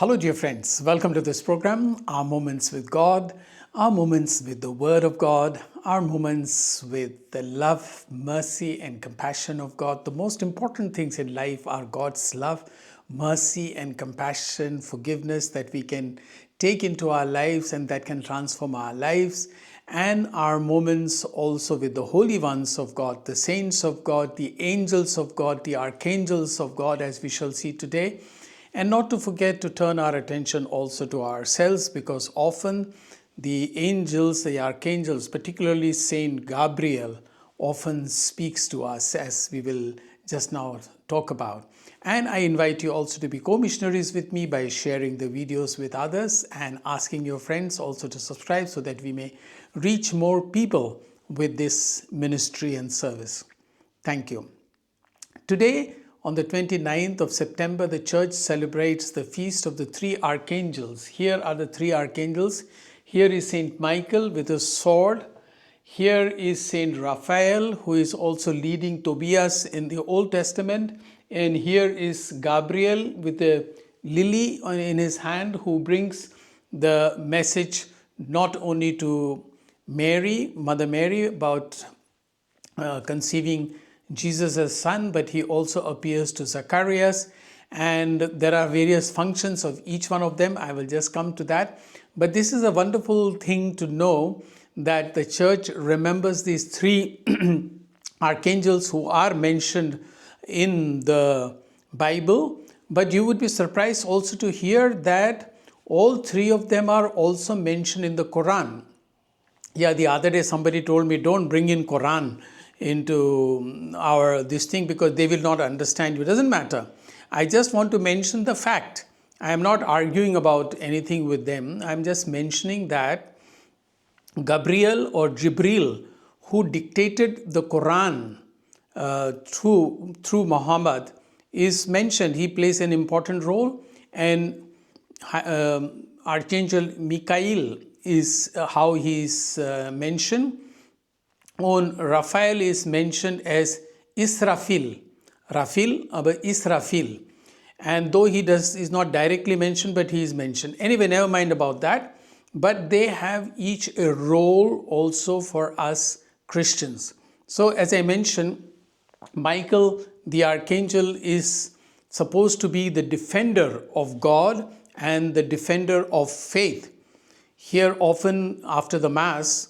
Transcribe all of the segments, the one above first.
Hello, dear friends. Welcome to this program, Our Moments with God, our moments with the Word of God, our moments with the love, mercy, and compassion of God. The most important things in life are God's love, mercy, and compassion, forgiveness that we can take into our lives and that can transform our lives, and our moments also with the holy ones of God, the saints of God, the angels of God, the archangels of God, as we shall see today. And not to forget to turn our attention also to ourselves, because often the angels, the archangels, particularly Saint Gabriel, often speaks to us, as we will just now talk about. And I invite you also to be co-missionaries with me by sharing the videos with others and asking your friends also to subscribe so that we may reach more people with this ministry and service. Thank you. Today, on the 29th of September, the church celebrates the feast of the three archangels. Here are the three archangels. Here is Saint Michael with a sword. Here is Saint Raphael, who is also leading Tobias in the Old Testament. And here is Gabriel with a lily in his hand, who brings the message not only to Mary, Mother Mary, about conceiving Jesus as son, but he also appears to Zacharias, and there are various functions of each one of them. I will just come to that. But this is a wonderful thing to know, that the church remembers these three archangels who are mentioned in the Bible. But you would be surprised also to hear that all three of them are also mentioned in the Koran. Yeah, the other day somebody told me, don't bring in Koran into this thing because they will not understand you. It doesn't matter. I just want to mention the fact. I am not arguing about anything with them. I'm just mentioning that Gabriel or Jibril, who dictated the Quran through Muhammad, is mentioned. He plays an important role, and Archangel Michael is how he is mentioned. On Raphael is mentioned as Israfil, but Israfil. And though he is not directly mentioned, but he is mentioned. Anyway, never mind about that. But they have each a role also for us Christians. So as I mentioned, Michael the Archangel is supposed to be the defender of God and the defender of faith. Here often after the Mass,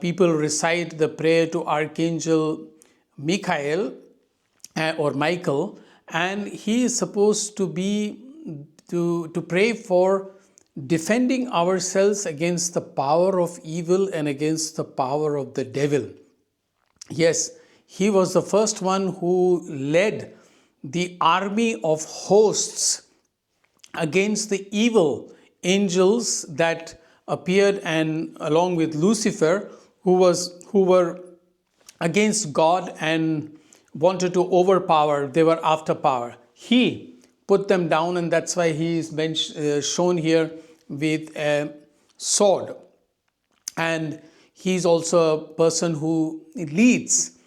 people recite the prayer to Archangel Michael or Michael, and he is supposed to be to pray for defending ourselves against the power of evil and against the power of the devil. Yes, he was the first one who led the army of hosts against the evil angels that appeared, and along with Lucifer, who were against God and wanted to overpower. They were after power. He put them down, and that's why he is shown here with a sword. And he's also a person who leads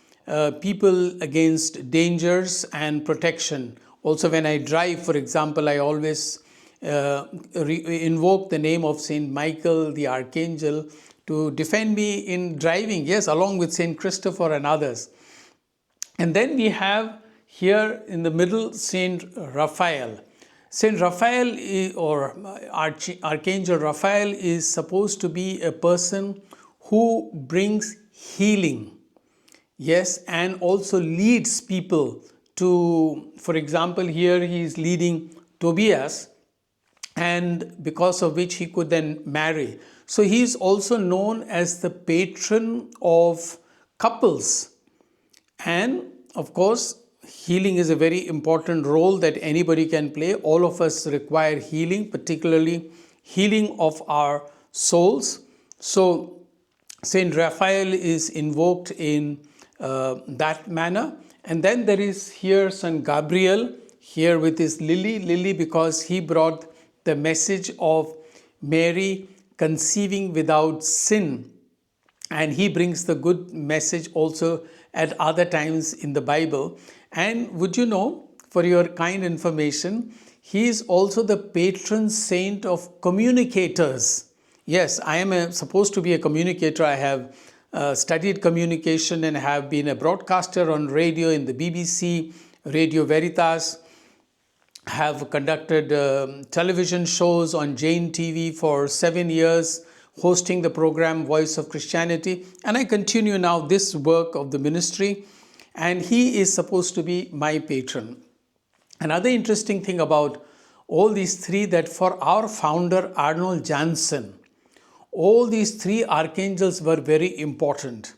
people against dangers and protection. Also, when I drive, for example, I always invoke the name of Saint Michael the Archangel to defend me in driving, yes, along with Saint Christopher and others. And then we have here in the middle Saint Raphael. Saint Raphael or Archangel Raphael is supposed to be a person who brings healing, yes, and also leads people to, for example, here he is leading Tobias, and because of which he could then marry. So he is also known as the patron of couples. And of course, healing is a very important role that anybody can play. All of us require healing, particularly healing of our souls. So Saint Raphael is invoked in that manner. And then there is here Saint Gabriel, here with his lily because he brought the message of Mary conceiving without sin. And he brings the good message also at other times in the Bible. And would you know, for your kind information, He is also the patron saint of communicators. Yes, I am supposed to be a communicator. I have studied communication and have been a broadcaster on radio in the BBC, Radio Veritas, have conducted television shows on Jain TV for 7 years, hosting the program Voice of Christianity. And I continue now this work of the ministry. And he is supposed to be my patron. Another interesting thing about all these three, that for our founder Arnold Janssen, all these three archangels were very important.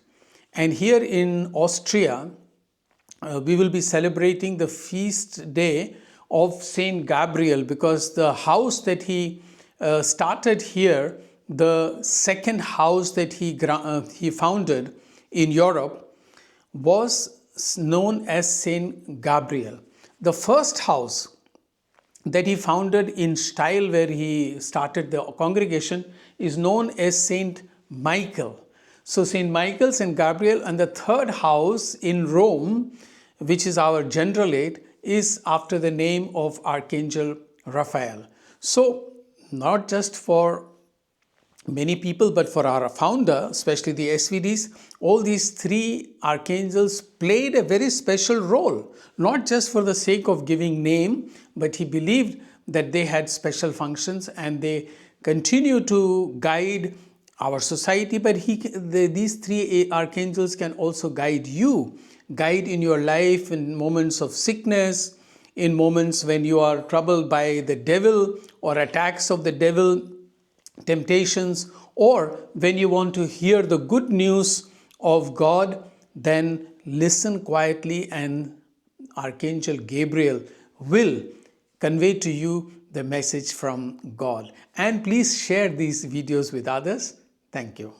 And here in Austria, we will be celebrating the feast day of Saint Gabriel, because the house that he started here, the second house that he founded in Europe, was known as Saint Gabriel. The first house that he founded in style where he started the congregation is known as Saint Michael. So Saint Michael, Saint Gabriel, and the third house in Rome, which is our generalate, is after the name of Archangel Raphael. So not just for many people, but for our founder, especially the SVDs, all these three archangels played a very special role, not just for the sake of giving name, but he believed that they had special functions and they continue to guide our society. But these three archangels can also guide you, guide in your life in moments of sickness, in moments when you are troubled by the devil or attacks of the devil, temptations, or when you want to hear the good news of God, then listen quietly and Archangel Gabriel will convey to you the message from God. And please share these videos with others. Thank you.